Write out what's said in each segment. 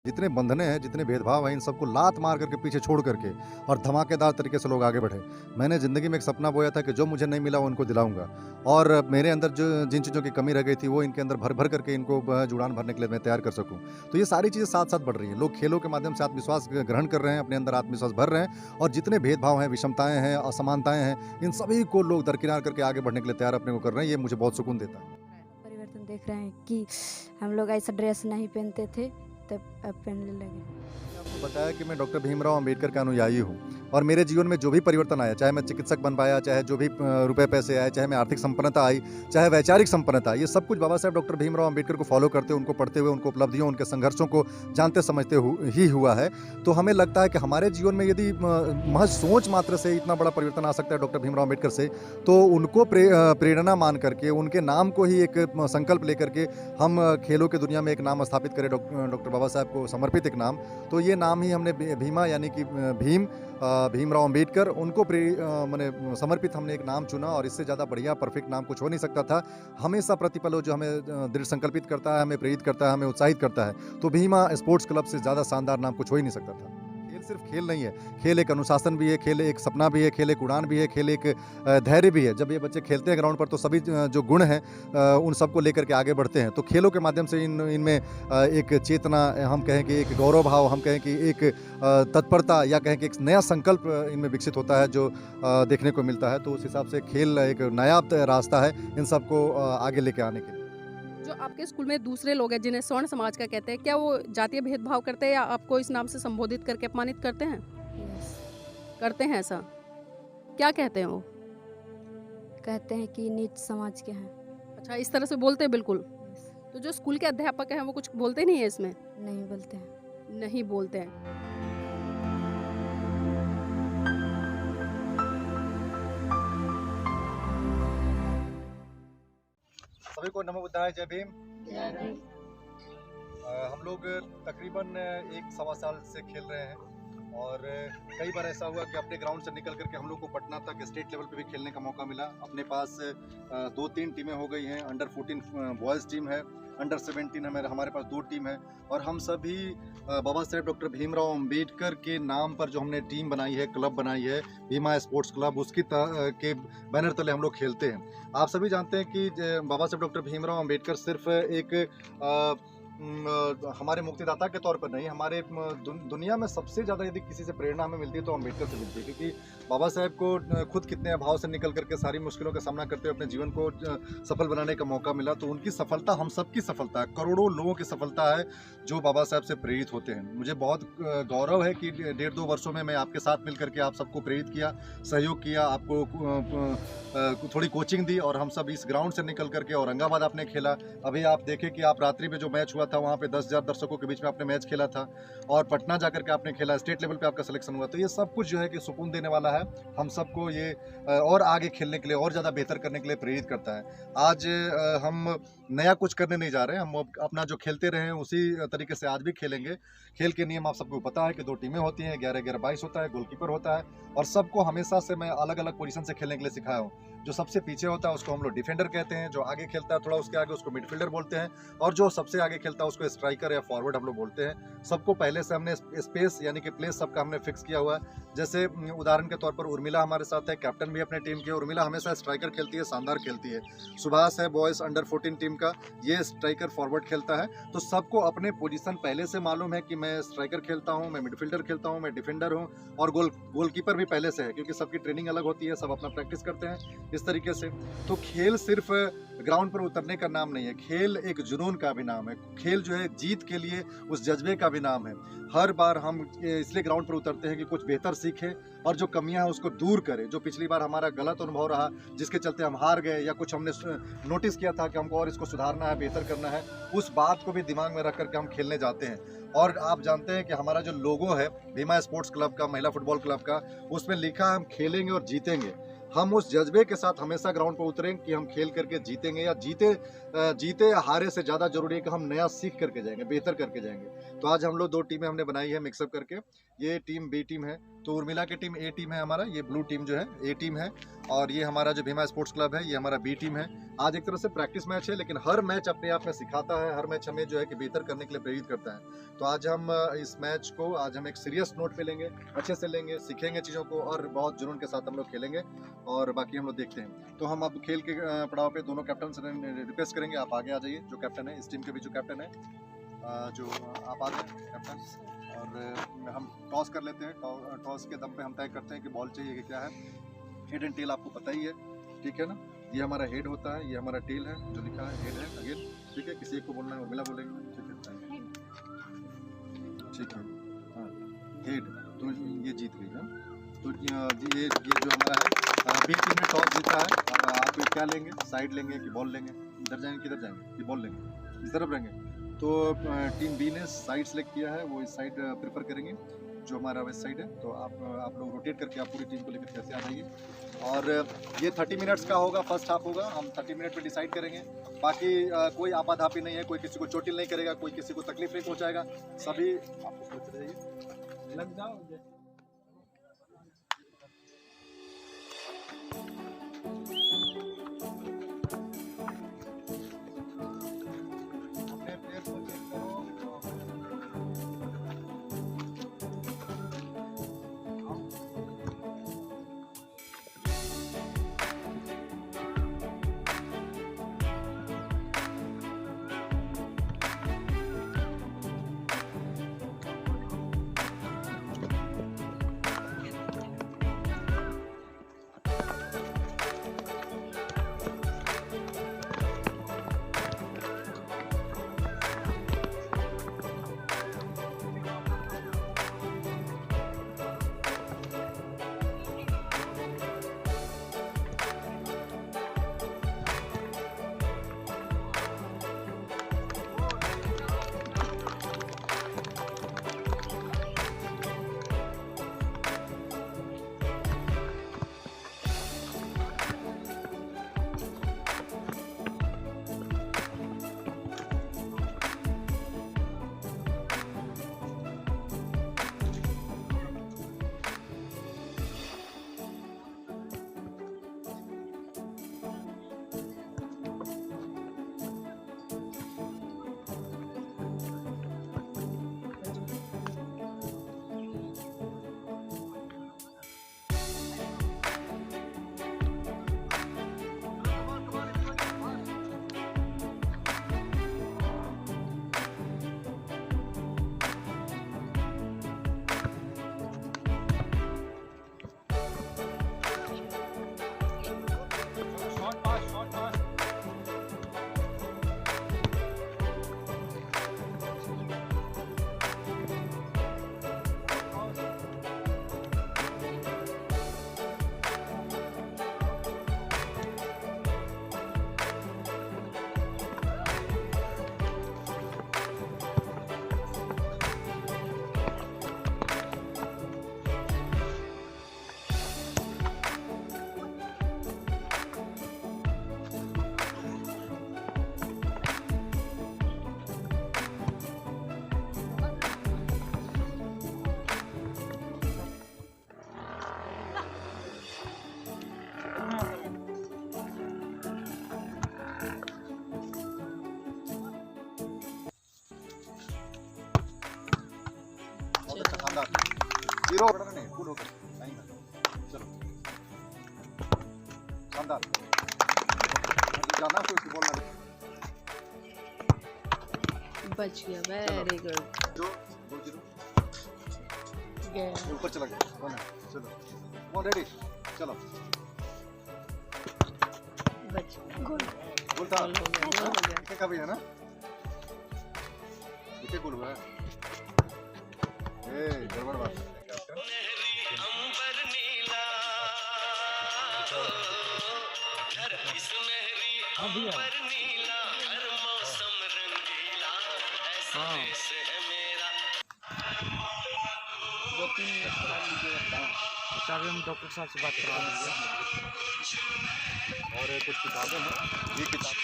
जितने बंधने हैं, जितने भेदभाव हैं, इन सबको लात मार करके पीछे छोड़ करके और धमाकेदार तरीके से लोग आगे बढ़े। मैंने ज़िंदगी में एक सपना बोया था कि जो मुझे नहीं मिला वो उनको दिलाऊँगा और मेरे अंदर जो जिन चीज़ों की कमी रह गई थी वो इनके अंदर भर-भर करके इनको जुड़ान भरने के लिए मैं तैयार कर सकूँ। तो ये सारी चीज़ें साथ-साथ बढ़ रही हैं। लोग खेलों के माध्यम से आत्मविश्वास ग्रहण कर रहे हैं, अपने अंदर आत्मविश्वास भर रहे हैं और जितने भेदभाव हैं, विषमताएँ हैं, असमानताएँ हैं, इन सभी को लोग दरकिनार करके आगे बढ़ने के लिए तैयार अपने को कर रहे हैं। ये मुझे बहुत सुकून देता है। परिवर्तन देख रहे हैं कि हम लोग ऐसा ड्रेस नहीं पहनते थे, तब अब पहनने लगे। आपको बताया कि मैं डॉक्टर भीमराव अंबेडकर का अनुयायी हूँ और मेरे जीवन में जो भी परिवर्तन आया, चाहे मैं चिकित्सक बन पाया, चाहे जो भी रुपए पैसे आए, चाहे मैं आर्थिक संपन्नता आई, चाहे वैचारिक संपन्नता आई, ये सब कुछ बाबा साहेब डॉक्टर भीमराव अंबेडकर को फॉलो करते, उनको पढ़ते हुए, उनको उपलब्धियों, उनके संघर्षों को जानते समझते ही हुआ है। तो हमें लगता है कि हमारे जीवन में यदि महज सोच मात्र से इतना बड़ा परिवर्तन आ सकता है डॉक्टर भीमराव अंबेडकर से, तो उनको प्रेरणा मान करके, उनके नाम को ही एक संकल्प लेकर के हम खेलों की दुनिया में एक नाम स्थापित करें, डॉक्टर बाबा साहेब को समर्पित एक नाम। तो ये नाम ही हमने भीमा यानी कि भीमराव अंबेडकर उनको माने समर्पित हमने एक नाम चुना और इससे ज़्यादा बढ़िया परफेक्ट नाम कुछ हो नहीं सकता था। हमेशा प्रतिपल वो जो हमें दृढ़ संकल्पित करता है, हमें प्रेरित करता है, हमें उत्साहित करता है। तो भीमा स्पोर्ट्स क्लब से ज़्यादा शानदार नाम कुछ हो ही नहीं सकता था। खेल सिर्फ खेल नहीं है, खेल एक अनुशासन भी है, खेल एक सपना भी है, खेल एक उड़ान भी है, खेल एक धैर्य भी है। जब ये बच्चे खेलते हैं ग्राउंड पर तो सभी जो गुण हैं उन सबको लेकर के आगे बढ़ते हैं। तो खेलों के माध्यम से इनमें एक चेतना, हम कहें कि एक गौरव भाव, हम कहें कि एक तत्परता या कहें कि एक नया संकल्प इनमें विकसित होता है जो देखने को मिलता है। तो उस हिसाब से खेल एक नायाब रास्ता है इन सबको आगे लेके आने के लिए। जो आपके स्कूल में दूसरे लोग हैं जिन्हें स्वर्ण समाज का कहते हैं, क्या वो जातीय भेदभाव करते हैं या आपको इस नाम से संबोधित करके अपमानित करते हैं? यस, करते हैं ऐसा? क्या कहते हैं वो? कहते हैं कि नीच समाज के हैं। अच्छा, इस तरह से बोलते हैं बिल्कुल। यस, तो जो स्कूल के अध्यापक हैं वो कुछ बोलते नहीं है इसमें? नहीं बोलते हैं। नहीं बोलते हैं। सभी को नमो बुद्धाय, जय भीम। हम लोग तकरीबन एक सवा साल से खेल रहे हैं और कई बार ऐसा हुआ कि अपने ग्राउंड से निकल करके हम लोग को पटना तक स्टेट लेवल पे भी खेलने का मौका मिला। अपने पास 2-3 टीमें हो गई हैं। अंडर 14 बॉयज़ टीम है, अंडर 17 हमारे पास 2 टीम है और हम सभी बाबा साहेब डॉक्टर भीमराव अंबेडकर के नाम पर जो हमने टीम बनाई है, क्लब बनाई है, भीमा स्पोर्ट्स क्लब, उसकी के बैनर तले हम लोग खेलते हैं। आप सभी जानते हैं कि बाबा साहेब डॉक्टर भीमराव अंबेडकर सिर्फ एक हमारे मुक्तिदाता के तौर पर नहीं, हमारे दुनिया में सबसे ज़्यादा यदि किसी से प्रेरणा हमें मिलती है तो अम्बेडकर से मिलती है, क्योंकि बाबा साहेब को खुद कितने अभाव से निकल करके सारी मुश्किलों का सामना करते हुए अपने जीवन को सफल बनाने का मौका मिला। तो उनकी सफलता हम सबकी सफलता है, करोड़ों लोगों की सफलता है जो बाबा साहेब से प्रेरित होते हैं। मुझे बहुत गौरव है कि 1.5-2 वर्षों में मैं आपके साथ मिल करके आप सबको प्रेरित किया, सहयोग किया, आपको थोड़ी कोचिंग दी और हम सब इस ग्राउंड से निकल करके औरंगाबाद आपने खेला। अभी आप देखें कि आप रात्रि में जो मैच हुआ था वहाँ पे 10,000 दर्शकों के बीच में आपने मैच खेला था और पटना जाकर के आपने खेला, स्टेट लेवल पे आपका सिलेक्शन हुआ। तो ये सब कुछ जो है कि सुकून देने वाला है, हम सबको ये और आगे खेलने के लिए और ज़्यादा बेहतर करने के लिए प्रेरित करता है। आज हम नया कुछ करने नहीं जा रहे हैं, हम अपना जो खेलते रहे हैं उसी तरीके से आज भी खेलेंगे। खेल के नियम आप सबको पता है कि 2 टीमें होती हैं, 11-11, 22 होता है, गोलकीपर होता है और सबको हमेशा से मैं अलग-अलग पोजीशन से खेलने के लिए सिखाया हूँ। जो सबसे पीछे होता है उसको हम लोग डिफेंडर कहते हैं, जो आगे खेलता है थोड़ा उसके आगे उसको मिडफील्डर बोलते हैं और जो सबसे आगे खेलता है उसको स्ट्राइकर या फॉरवर्ड हम लोग बोलते हैं। सबको पहले से हमने स्पेस यानी कि प्लेस सबका हमने फिक्स किया हुआ है। जैसे उदाहरण के तौर पर उर्मिला हमारे साथ है, कैप्टन भी अपने टीम की। उर्मिला हमेशा स्ट्राइकर खेलती है, शानदार खेलती है। सुभाष है बॉयज़ अंडर 14 टीम का, ये स्ट्राइकर फॉरवर्ड खेलता है। तो सबको अपने पोजीशन पहले से मालूम है कि मैं स्ट्राइकर खेलता हूँ, मैं मिडफील्डर खेलता हूँ, मैं डिफेंडर हूँ और गोलकीपर भी पहले से है, क्योंकि सबकी ट्रेनिंग अलग होती है, सब अपना प्रैक्टिस करते हैं इस तरीके से। तो खेल सिर्फ ग्राउंड पर उतरने का नाम नहीं है, खेल एक जुनून का भी नाम है। खेल जो है जीत के लिए उस जज्बे का भी नाम है। हर बार हम इसलिए ग्राउंड पर उतरते हैं कि कुछ बेहतर सीखें और जो कमियां हैं उसको दूर करें। जो पिछली बार हमारा गलत अनुभव रहा जिसके चलते हम हार गए या कुछ हमने नोटिस किया था कि हमको और इसको सुधारना है, बेहतर करना है, उस बात को भी दिमाग में रख करके हम खेलने जाते हैं। और आप जानते हैं कि हमारा जो लोगो है भीमा स्पोर्ट्स क्लब का, महिला फुटबॉल क्लब का, उसमें लिखा है हम खेलेंगे और जीतेंगे। हम उस जज्बे के साथ हमेशा ग्राउंड पर उतरें कि हम खेल करके जीतेंगे या जीते या हारे से ज़्यादा जरूरी है कि हम नया सीख करके जाएंगे, बेहतर करके जाएंगे। तो आज हम लोग 2 टीमें हमने बनाई है मिक्सअप करके, ये टीम बी टीम है। तो उर्मिला की टीम ए टीम है हमारा, ये ब्लू टीम जो है ए टीम है, और ये हमारा जो भीमा स्पोर्ट्स क्लब है ये हमारा बी टीम है। आज एक तरह से प्रैक्टिस मैच है, लेकिन हर मैच अपने आप में सिखाता है, हर मैच हमें जो है कि बेहतर करने के लिए प्रेरित करता है। तो आज हम इस मैच को आज हम एक सीरियस नोट पे लेंगे, अच्छे से लेंगे, सीखेंगे चीज़ों को और बहुत जुनून के साथ हम लोग खेलेंगे और बाकी हम लोग देखते हैं। तो हम अब खेल के पड़ाव पे दोनों कैप्टन से रिक्वेस्ट करेंगे आप आगे आ जाइए। जो कैप्टन है इस टीम के भी जो कैप्टन है जो आप आ जाए कैप्टन, और हम टॉस कर लेते हैं। टॉस के दम पे हम तय करते हैं कि बॉल चाहिए कि क्या है। हेड एंड टेल आपको पता ही है, ठीक है ना। ये हमारा हेड होता है, ये हमारा टेल है, जो लिखा है हेड है अगेन, ठीक है। किसी एक को बोलना है उर्मिला बोलेंगे, ठीक है ठीक है। हाँ हेड, तो ये जीत गई ना। तो ये जो हमारा है बी टीम ने टॉस जीता है। अब आप क्या लेंगे, साइड लेंगे कि बॉल लेंगे, इधर जाएंगे किधर जाएंगे कि बॉल लेंगे, इस तरफ रहेंगे। तो टीम बी ने साइड सेलेक्ट किया है, वो इस साइड प्रेफर करेंगे जो हमारा वेस्ट साइड है। तो आप लोग रोटेट करके आप पूरी टीम को लेकर कैसे आ जाइए। और ये 30 मिनट्स का होगा, फर्स्ट हाफ होगा, हम 30 मिनट में डिसाइड करेंगे। बाकी कोई आपाधापी नहीं है, कोई किसी को चोटिल नहीं करेगा, कोई किसी को तकलीफ नहीं पहुंचाएगा। सभी आप सोचते रहिए, लग जाओ। जीरो नहीं फुल हो गया, नहीं चलो शानदार। जाना कोई उसकी बोलना बच गया, वेरी गुड। जो 2-0 गया ऊपर चला गया, वन है, चलो वन रेडी, चलो बच गया, गोल था, गोल हो गया। का भी है ना, कितने गोल हुआ है, गड़बड़ बात। हम डॉक्टर साहब से बात करवा देंगे और कुछ किताबें हैं, ये किताब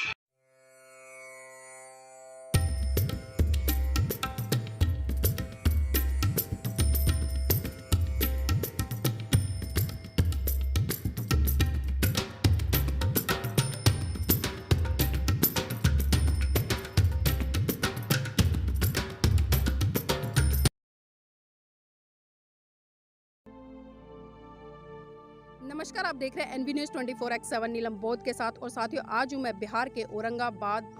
नमस्कार, आप देख रहे हैं एनबी न्यूज़ 24x7 नीलम बोध के साथ। और साथियों, आज हूँ मैं बिहार के औरंगाबाद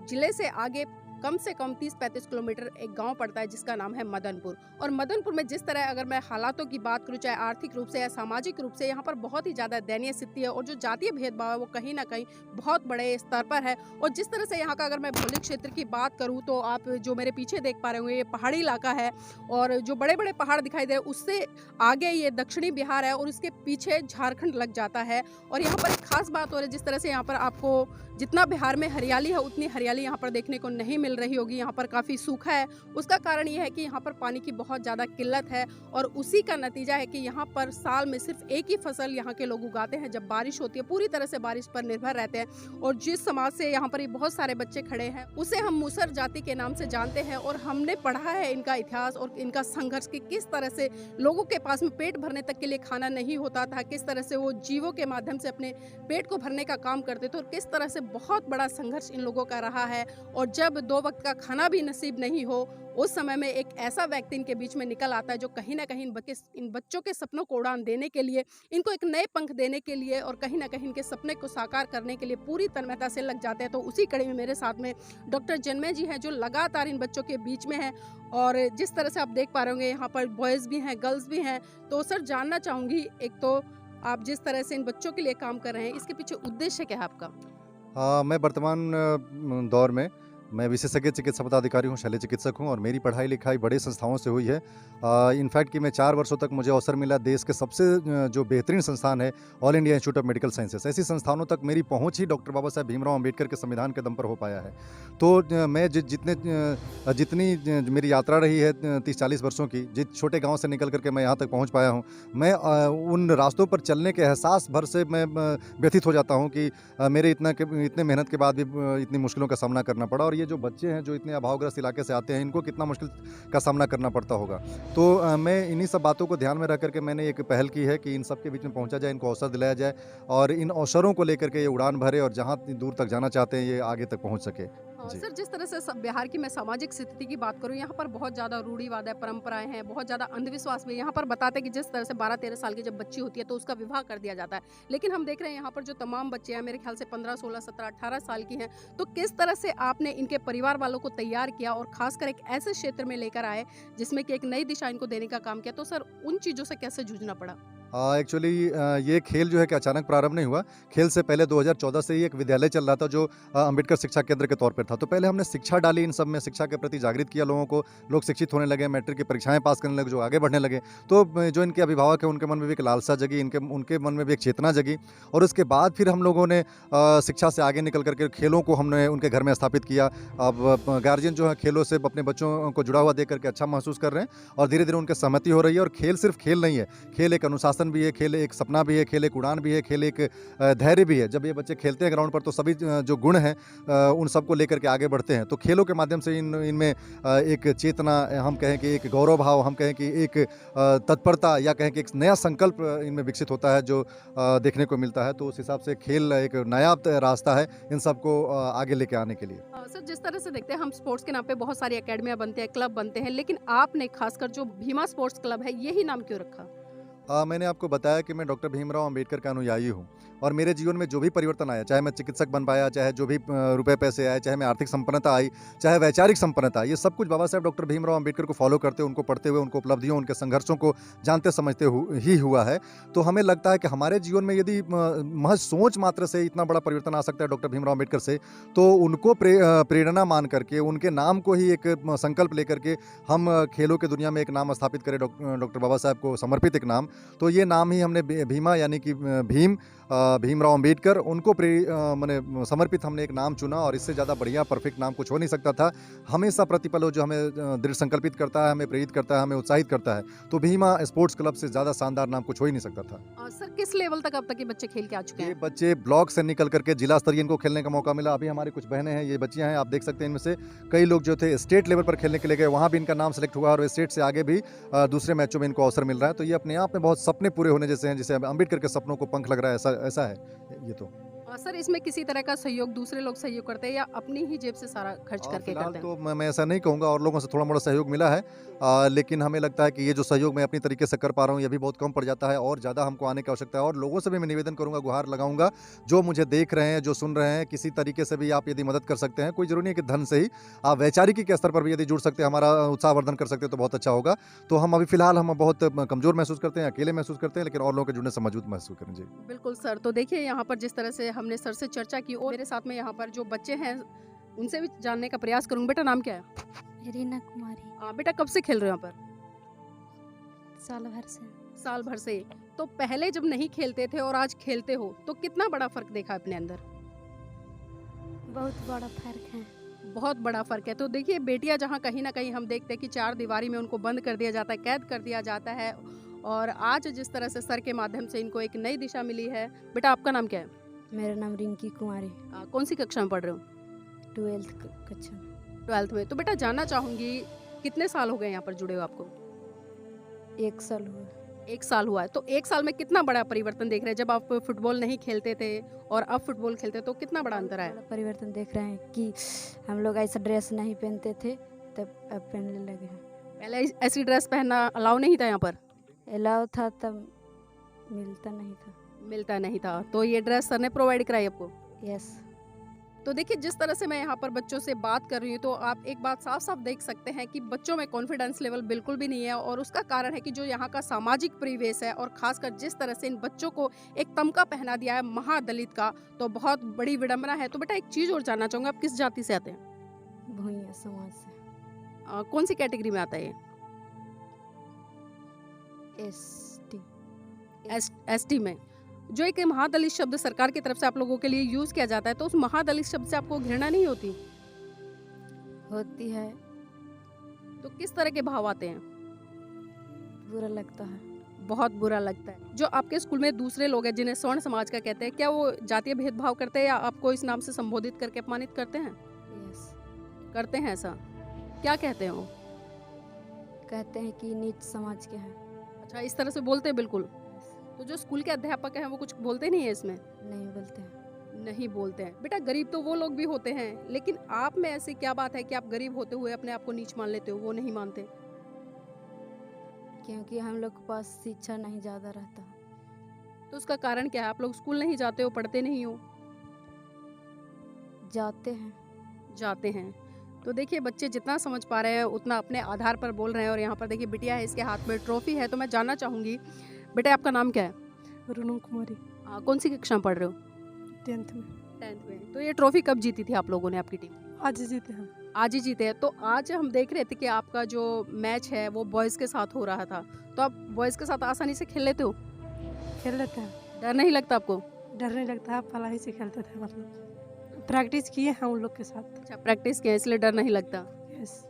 जिले से आगे कम से कम 30-35 किलोमीटर एक गांव पड़ता है जिसका नाम है मदनपुर। और मदनपुर में जिस तरह अगर मैं हालातों की बात करूं, चाहे आर्थिक रूप से या सामाजिक रूप से, यहाँ पर बहुत ही ज़्यादा दयनीय स्थिति है और जो जातीय भेदभाव है वो कहीं ना कहीं बहुत बड़े स्तर पर है। और जिस तरह से यहाँ का अगर मैं भौगोलिक क्षेत्र की बात करूँ तो आप जो मेरे पीछे देख पा रहे होंगे ये पहाड़ी इलाका है और जो बड़े बड़े पहाड़ दिखाई दे रहे हैं उससे आगे ये दक्षिणी बिहार है और उसके पीछे झारखंड लग जाता है। और यहाँ पर एक खास बात हो रही है, जिस तरह से यहाँ पर आपको जितना बिहार में हरियाली है उतनी हरियाली यहाँ पर देखने को नहीं मिल रही होगी। यहाँ पर काफ़ी सूखा है। उसका कारण ये है कि यहाँ पर पानी की बहुत ज़्यादा किल्लत है और उसी का नतीजा है कि यहाँ पर साल में सिर्फ एक ही फसल यहाँ के लोग उगाते हैं जब बारिश होती है। पूरी तरह से बारिश पर निर्भर रहते हैं। और जिस समाज से यहाँ पर ये बहुत सारे बच्चे खड़े हैं उसे हम मुसर जाति के नाम से जानते हैं और हमने पढ़ा है इनका इतिहास और इनका संघर्ष कि किस तरह से लोगों के पास में पेट भरने तक के लिए खाना नहीं होता था, किस तरह से वो जीवों के माध्यम से अपने पेट को भरने का काम करते थे और किस तरह से बहुत बड़ा संघर्ष इन लोगों का रहा है। और जब 2 वक्त का खाना भी नसीब नहीं हो उस समय में एक ऐसा व्यक्ति इनके बीच में निकल आता है जो कहीं ना कहीं इन बच्चों के सपनों को उड़ान देने के लिए, इनको एक नए पंख देने के लिए और कहीं ना कहीं इनके सपने को साकार करने के लिए पूरी तन्मयता से लग जाते हैं। तो उसी कड़ी में मेरे साथ में डॉक्टर जन्मय जी हैं जो लगातार इन बच्चों के बीच में हैं। और जिस तरह से आप देख पा रहे होंगे यहाँ पर बॉयज़ भी हैं, गर्ल्स भी हैं। तो सर, जानना चाहूँगी, एक तो आप जिस तरह से इन बच्चों के लिए काम कर रहे हैं इसके पीछे उद्देश्य क्या है आपका? मैं वर्तमान दौर में मैं विशेषज्ञ चिकित्सा पदाधिकारी हूँ, शल्य चिकित्सक हूँ और मेरी पढ़ाई लिखाई बड़े संस्थाओं से हुई है। इनफैक्ट कि मैं 4 वर्षों तक मुझे अवसर मिला देश के सबसे जो बेहतरीन संस्थान है all India institute of medical sciences, ऐसी संस्थानों तक मेरी पहुँच ही डॉक्टर बाबा साहेब भीमराव अम्बेडकर के संविधान के दम पर हो पाया है। तो मैं जितनी मेरी यात्रा रही है 30-40 वर्षों की, जिस छोटे गाँव से निकल करके मैं यहाँ तक पहुँच पाया हूँ, मैं उन रास्तों पर चलने के एहसास भर से मैं व्यथित हो जाता हूँ कि मेरे इतने मेहनत के बाद भी इतनी मुश्किलों का सामना करना पड़ा। और ये जो बच्चे हैं जो इतने अभावग्रस्त इलाके से आते हैं इनको कितना मुश्किल का सामना करना पड़ता होगा। तो मैं इन्हीं सब बातों को ध्यान में रख करके मैंने एक पहल की है कि इन सब के बीच में पहुंचा जाए, इनको अवसर दिलाया जाए और इन अवसरों को लेकर के ये उड़ान भरे और जहां दूर तक जाना चाहते हैं ये आगे तक पहुंच सके। सर, जिस तरह से बिहार की मैं सामाजिक स्थिति की बात करूं, यहाँ पर बहुत ज़्यादा रूढ़िवाद है, परंपराएं हैं, बहुत ज़्यादा अंधविश्वास भी। यहाँ पर बताते हैं कि जिस तरह से 12-13 साल की जब बच्ची होती है तो उसका विवाह कर दिया जाता है। लेकिन हम देख रहे हैं यहाँ पर जो तमाम बच्चे हैं मेरे ख्याल से 15, 16, 17, 18 साल की हैं। तो किस तरह से आपने इनके परिवार वालों को तैयार किया और खासकर एक ऐसे क्षेत्र में लेकर आए जिसमें कि एक नई दिशा इनको देने का काम किया? तो सर, उन चीज़ों से कैसे जूझना पड़ा? एक्चुअली ये खेल जो है कि अचानक प्रारंभ नहीं हुआ। खेल से पहले 2014 से ही एक विद्यालय चल रहा था जो अंबेडकर शिक्षा केंद्र के तौर पर था। तो पहले हमने शिक्षा डाली, इन सब में शिक्षा के प्रति जागृत किया लोगों को, लोग शिक्षित होने लगे, मैट्रिक की परीक्षाएं पास करने लगे, जो आगे बढ़ने लगे। तो जो इनके अभिभावक हैं उनके मन में भी एक लालसा जगी, उनके मन में भी एक चेतना जगी। और उसके बाद फिर हम लोगों ने शिक्षा से आगे निकल करके खेलों को हमने उनके घर में स्थापित किया। अब गार्जियन जो है खेलों से अपने बच्चों को जुड़ा हुआ देख करके अच्छा महसूस कर रहे हैं और धीरे धीरे उनके सहमति हो रही है। और खेल सिर्फ खेल नहीं है, खेल एक अनुशासन भी है, खेल एक सपना भी है, खेल एक उड़ान भी है, खेल एक धैर्य भी है। जब ये बच्चे खेलते हैं ग्राउंड पर तो सभी जो गुण हैं उन सबको लेकर के आगे बढ़ते हैं। तो खेलों के माध्यम से इनमें एक चेतना, हम कहें कि एक गौरव भाव, हम कहें कि एक तत्परता या कहें कि एक नया संकल्प इनमें विकसित होता है जो देखने को मिलता है। तो उस हिसाब से खेल एक नया रास्ता है इन सबको आगे लेके आने के लिए। सर, जिस तरह से देखते हैं हम स्पोर्ट्स के नाम पे बहुत सारी एकेडमियां बनते हैं, क्लब बनते हैं, लेकिन आपने खासकर जो भीमा स्पोर्ट्स क्लब है यही नाम क्यों रखा? मैंने आपको बताया कि मैं डॉक्टर भीमराव अंबेडकर का अनुयायी हूँ और मेरे जीवन में जो भी परिवर्तन आया, चाहे मैं चिकित्सक बन पाया, चाहे जो भी रुपए पैसे आए, चाहे मैं आर्थिक संपन्नता आई, चाहे वैचारिक संपन्नता आई, ये सब कुछ बाबा साहेब डॉक्टर भीमराव अंबेडकर को फॉलो करते, उनको पढ़ते हुए, उनको उपलब्धियों, उनके संघर्षों को जानते समझते ही हुआ है। तो हमें लगता है कि हमारे जीवन में यदि महज सोच मात्र से इतना बड़ा परिवर्तन आ सकता है डॉक्टर भीमराव अंबेडकर से, तो उनको प्रेरणा मान करके, उनके नाम को ही एक संकल्प लेकर के हम खेलों के दुनिया में एक नाम स्थापित करें, डॉक्टर बाबा साहेब को समर्पित एक नाम। तो ये नाम ही हमने भीमा यानी कि भीमराव अंबेडकर, उनको मैंने समर्पित हमने एक नाम चुना और इससे ज़्यादा बढ़िया परफेक्ट नाम कुछ हो नहीं सकता था। हमेशा प्रतिपल जो हमें दृढ़ संकल्पित करता है, हमें प्रेरित करता है, हमें उत्साहित करता है। तो भीमा स्पोर्ट्स क्लब से ज़्यादा शानदार नाम कुछ हो ही नहीं सकता था। सर, किस लेवल तक अब तक ये बच्चे खेल के आ चुके हैं? ये बच्चे ब्लॉक से निकल करके जिला स्तरीय इनको खेलने का मौका मिला। अभी हमारी कुछ बहनें हैं, ये बच्चियाँ हैं, आप देख सकते हैं इनमें से कई लोग जो थे स्टेट लेवल पर खेलने के लिए गए, वहाँ भी इनका नाम सेलेक्ट हुआ और स्टेट से आगे भी दूसरे मैचों में इनको अवसर मिल रहा है। तो ये अपने आप में बहुत सपने पूरे होने जैसे हैं, जैसे अम्बेडकर के सपनों को पंख लग रहा है, ऐसा है ये तो। सर इसमें किसी तरह का सहयोग दूसरे लोग सहयोग करते हैं या अपनी ही जेब से सारा खर्च करके फिलहाल करते हैं? तो मैं ऐसा नहीं कहूँगा, और लोगों से थोड़ा मोड़ा सहयोग मिला है, लेकिन हमें लगता है कि ये जो सहयोग मैं अपनी तरीके से कर पा रहा हूँ ये भी बहुत कम पड़ जाता है, और ज़्यादा हमको आने की आवश्यकता है। और लोगों से भी मैं निवेदन करूँगा, गुहार लगाऊंगा, जो मुझे देख रहे हैं, जो सुन रहे हैं, किसी तरीके से भी आप यदि मदद कर सकते हैं, कोई जरूरी नहीं कि धन से ही, आप वैचारिकी के स्तर पर भी यदि जुड़ सकते हैं, हमारा उत्साहवर्धन कर सकते हैं तो बहुत अच्छा होगा। तो हम अभी फिलहाल हम बहुत कमज़ोर महसूस करते हैं, अकेले महसूस करते हैं, लेकिन और लोगों के जुड़ने से मजबूत महसूस करें। जी बिल्कुल सर, तो देखिए यहाँ पर जिस तरह से हमने सर से चर्चा की और मेरे साथ में यहाँ पर जो बच्चे हैं उनसे भी जानने का प्रयास करूँगी। बेटा नाम क्या है? रीना कुमारी। बेटा कब से खेल रहे हो यहाँ पर? साल भर से। साल भर से। तो पहले जब नहीं खेलते थे और आज खेलते हो तो कितना बड़ा फर्क देखा अपने अंदर? बहुत बड़ा फर्क है। बहुत बड़ा फर्क है। तो देखिए बेटियां जहाँ कहीं ना कहीं हम देखते हैं कि चार दीवारी में उनको बंद कर दिया जाता है, कैद कर दिया जाता है, और आज जिस तरह से सर के माध्यम से इनको एक नई दिशा मिली है। बेटा आपका नाम क्या है? मेरा नाम रिंकी कुमारी। कौन सी कक्षा में पढ़ रहे हो? 12th कक्षा में। 12th में। तो बेटा जानना चाहूंगी कितने साल हो गए यहाँ पर जुड़े हो आपको? 1 साल हुआ। 1 साल हुआ है। तो 1 साल में कितना बड़ा परिवर्तन देख रहे हैं? जब आप फुटबॉल नहीं खेलते थे और अब फुटबॉल खेलते हैं तो कितना बड़ा अंतर है? बड़ा परिवर्तन देख रहे हैं कि हम लोग ऐसा ड्रेस नहीं पहनते थे, तब अब पहनने लगे हैं। पहले ऐसी ड्रेस पहनना अलाउ नहीं था यहाँ पर? अलाउ था तब मिलता नहीं था। मिलता नहीं था, तो ये ड्रेस सर ने प्रोवाइड कराई आपको? यस। तो देखिए जिस तरह से मैं यहाँ पर बच्चों से बात कर रही हूँ तो आप एक बात साफ साफ देख सकते हैं कि बच्चों में कॉन्फिडेंस लेवल बिल्कुल भी नहीं है, और उसका कारण है कि जो यहाँ का सामाजिक परिवेश है, और खासकर जिस तरह से इन बच्चों को एक तमगा पहना दिया है महादलित का, तो बहुत बड़ी विडंबना है। तो बेटा एक चीज़ और जानना चाहूँगा, आप किस जाति से आते हैं? भूइया समाज से। कौन सी कैटेगरी में आता है ये? एसटी में। जो एक महादलित शब्द सरकार की तरफ से आप लोगों के लिए यूज किया जाता है, तो उस महादलित शब्द से आपको घृणा नहीं होती? होती है। तो किस तरह के भाव आते हैं? बुरा लगता है। बहुत बुरा लगता है। जो आपके स्कूल में दूसरे लोग हैं जिन्हें स्वर्ण समाज का कहते हैं, क्या वो जातीय भेदभाव करते हैं या आपको इस नाम से संबोधित करके अपमानित करते हैं? यस। करते हैं ऐसा? क्या कहते हैं वो? कहते हैं कि नीच समाज के हैं। अच्छा, इस तरह से बोलते हैं बिल्कुल। तो जो स्कूल के अध्यापक हैं वो कुछ बोलते नहीं है इसमें? नहीं बोलते हैं। नहीं बोलते हैं। बेटा गरीब तो वो लोग भी होते हैं, लेकिन आप में ऐसी क्या बात है कि आप गरीब होते हुए अपने आप को नीच मान लेते हो? वो नहीं मानते? क्योंकि हम लोग के पास शिक्षा नहीं ज़्यादा रहता। तो उसका कारण क्या है? आप लोग स्कूल नहीं जाते हो, पढ़ते नहीं हो? जाते हैं। जाते हैं। तो देखिए बच्चे जितना समझ पा रहे हैं उतना अपने आधार पर बोल रहे हैं, और यहाँ पर देखिए बिटिया है, इसके हाथ में ट्रॉफी है। तो मैं जानना चाहूँगी बेटा आपका नाम क्या है? रुनु कुमारी। कौन सी कक्षा में पढ़ रहे हो? 10th में। 10th में। तो ये ट्रॉफी कब जीती थी आप लोगों ने, आपकी टीम? आज जीते हैं। आज ही जीते हैं। तो आज हम देख रहे थे कि आपका जो मैच है वो बॉयज़ के साथ हो रहा था, तो आप बॉयज़ के साथ आसानी से खेल लेते हो? खेल लेते हैं। डर नहीं लगता आपको? डर नहीं लगता है, पहले ही से खेलते थे, मतलब प्रैक्टिस किए हैं उन लोग के साथ। अच्छा, प्रैक्टिस किया इसलिए डर नहीं लगता। यस।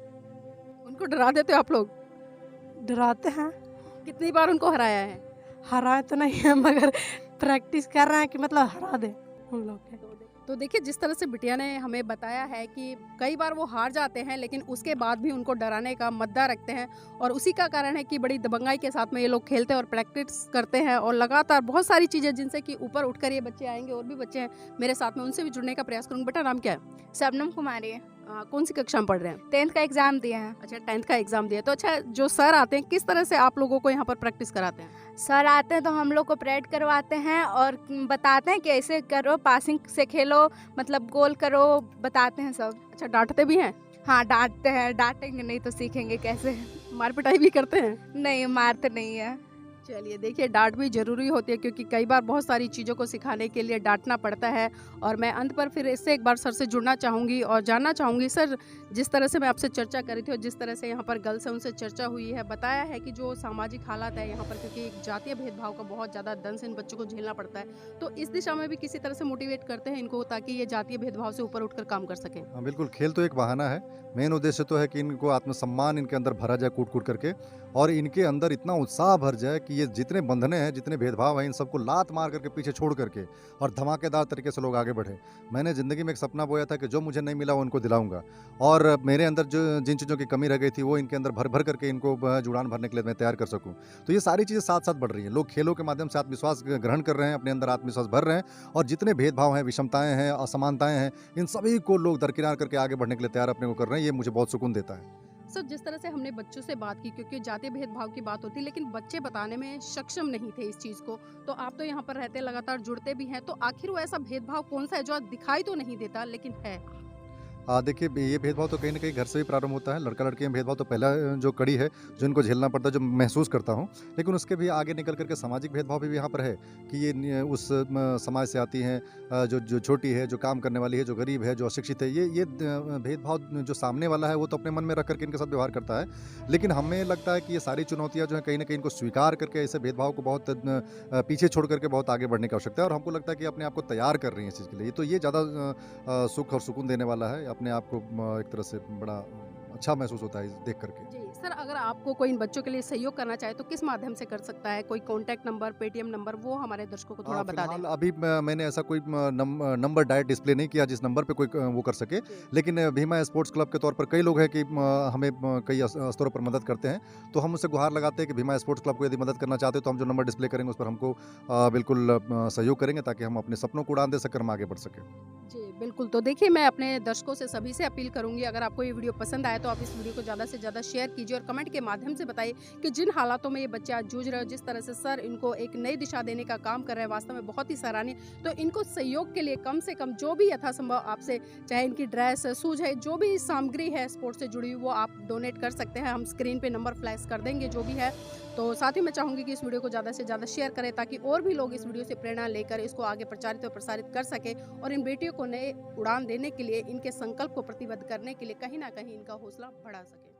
उनको डरा देते हो आप लोग? डराते हैं। कितनी बार उनको हराया है? हराए तो नहीं है, मगर प्रैक्टिस कर रहे हैं कि मतलब हरा दे उन लोग के। तो देखिए जिस तरह से बिटिया ने हमें बताया है कि कई बार वो हार जाते हैं, लेकिन उसके बाद भी उनको डराने का मद्दा रखते हैं, और उसी का कारण है कि बड़ी दबंगाई के साथ में ये लोग खेलते हैं और प्रैक्टिस करते हैं, और लगातार बहुत सारी चीज़ें जिनसे कि ऊपर उठकर ये बच्चे आएंगे। और भी बच्चे हैं मेरे साथ में, उनसे भी जुड़ने का प्रयास करूँगी। बेटा नाम क्या है? शबनम कुमारी। कौन सी कक्षा में पढ़ रहे हैं? 10th का एग्ज़ाम दिए हैं। अच्छा, 10th का एग्जाम दिया। तो अच्छा, जो सर आते हैं किस तरह से आप लोगों को यहाँ पर प्रैक्टिस कराते हैं? सर आते हैं तो हम लोग को परेड करवाते हैं और बताते हैं कि ऐसे करो, पासिंग से खेलो, मतलब गोल करो, बताते हैं सब। अच्छा, डांटते भी हैं? हाँ डांटते हैं, डांटेंगे नहीं तो सीखेंगे कैसे। मार पिटाई भी करते हैं? नहीं, मारते नहीं है। चलिए देखिए, डांट भी ज़रूरी होती है क्योंकि कई बार बहुत सारी चीज़ों को सिखाने के लिए डांटना पड़ता है। और मैं अंत पर फिर इससे एक बार सर से जुड़ना चाहूँगी और जानना चाहूँगी सर, जिस तरह से मैं आपसे चर्चा करी थी और जिस तरह से यहाँ पर गर्ल्स है उनसे चर्चा हुई है, बताया है कि जो सामाजिक हालात है यहाँ पर, क्योंकि एक जातीय भेदभाव का बहुत ज़्यादा दंश इन बच्चों को झेलना पड़ता है, तो इस दिशा में भी किसी तरह से मोटिवेट करते हैं इनको ताकि ये जातीय भेदभाव से ऊपर उठकर काम कर सकें? हाँ बिल्कुल, खेल तो एक बहाना है, मेन उद्देश्य तो है कि इनको आत्मसम्मान इनके अंदर भरा जाए कूट कूट करके, और इनके अंदर इतना उत्साह भर जाए कि ये जितने बंधने हैं, जितने भेदभाव हैं, इन सबको लात मार करके पीछे छोड़ करके और धमाकेदार तरीके से लोग आगे बढ़े। मैंने ज़िंदगी में एक सपना बोया था कि जो मुझे नहीं मिला वो उनको दिलाऊँगा, और मेरे अंदर जो जिन चीज़ों की कमी रह गई थी वो इनके अंदर भर करके इनको जुड़ान भरने के लिए मैं तैयार कर सकूँ। तो ये सारी चीज़ें साथ-साथ बढ़ रही हैं। लोग खेलों के माध्यम से आत्मविश्वास ग्रहण कर रहे हैं, अपने अंदर आत्मविश्वास भर रहे हैं, और जितने भेदभाव हैं, विषमताएँ हैं, असमानताएँ हैं, इन सभी को लोग दरकिनार करके आगे बढ़ने के लिए तैयार अपने को कर रहे हैं। ये मुझे बहुत सुकून देता है। सर, जिस तरह से हमने बच्चों से बात की, क्योंकि जातीय भेदभाव की बात होती है, लेकिन बच्चे बताने में सक्षम नहीं थे इस चीज़ को। तो आप तो यहाँ पर रहते लगातार जुड़ते भी हैं, तो आखिर वो ऐसा भेदभाव कौन सा है जो आज दिखाई तो नहीं देता लेकिन है? देखिए, ये भेदभाव तो कहीं न कहीं घर से ही प्रारंभ होता है। लड़का-लड़की में भेदभाव तो पहला जो कड़ी है, जो इनको झेलना पड़ता है, जो महसूस करता हूँ। लेकिन उसके भी आगे निकल कर के सामाजिक भेदभाव भी यहाँ पर है कि ये उस समाज से आती हैं, जो छोटी है, जो काम करने वाली है, जो गरीब है, जो अशिक्षित है। ये भेदभाव जो सामने वाला है, वो तो अपने मन में रख कर के इनके साथ व्यवहार करता है। लेकिन हमें लगता है कि ये सारी चुनौतियाँ जो हैं, कहीं न कहीं इनको स्वीकार करके ऐसे भेदभाव को बहुत पीछे छोड़ कर के बहुत आगे बढ़ने की आवश्यकता है, और हमको लगता है कि अपने आप को तैयार कर रही हैं इस चीज़ के लिए। तो ये ज़्यादा सुख और सुकून देने वाला है। अपने आप को एक तरह से बड़ा अच्छा महसूस होता है देख करके। जी, सर, अगर आपको कोई इन बच्चों के लिए सहयोग करना चाहे तो किस माध्यम से कर सकता है? कोई कॉन्टैक्ट नंबर, पेटीएम नंबर, वो हमारे दर्शकों को थोड़ा बता फिलहाल दें। अभी मैंने ऐसा कोई नंबर डायरेक्ट डिस्प्ले नहीं किया जिस नंबर पे कोई वो कर सके। लेकिन भीमा स्पोर्ट्स क्लब के तौर पर कई लोग हैं कि हमें कई स्तरों पर मदद करते हैं। तो हम उससे गुहार लगाते हैं कि भीमा स्पोर्ट्स क्लब को यदि मदद करना चाहते हैं, तो हम जो नंबर डिस्प्ले करेंगे उस पर हमको बिल्कुल सहयोग करेंगे, ताकि हम अपने सपनों को उड़ान दे सकें, हम आगे बढ़ सकें। जी, बिल्कुल। तो देखिए, मैं अपने दर्शकों से सभी से अपील करूँगी, अगर आपको ये वीडियो पसंद आए तो आप इस वीडियो को ज़्यादा से ज़्यादा शेयर कीजिए और कमेंट के माध्यम से बताइए कि जिन हालातों में ये बच्चे आज जूझ रहे हो, जिस तरह से सर इनको एक नई दिशा देने का काम कर रहे हैं, वास्तव में बहुत ही सराहनीय। तो इनको सहयोग के लिए कम से कम जो भी यथासंभव आपसे, चाहे इनकी ड्रेस, शूज़ है, जो भी सामग्री है स्पोर्ट्स से जुड़ी हुई, वो आप डोनेट कर सकते हैं। हम स्क्रीन पे नंबर फ्लैश कर देंगे जो भी है। तो साथ ही मैं चाहूँगी कि इस वीडियो को ज़्यादा से ज़्यादा शेयर करें, ताकि और भी लोग इस वीडियो से प्रेरणा लेकर इसको आगे प्रचारित और प्रसारित कर सकें, और इन बेटियों को नए उड़ान देने के लिए, इनके संकल्प को प्रतिबद्ध करने के लिए कहीं न कहीं इनका हौसला बढ़ा सके।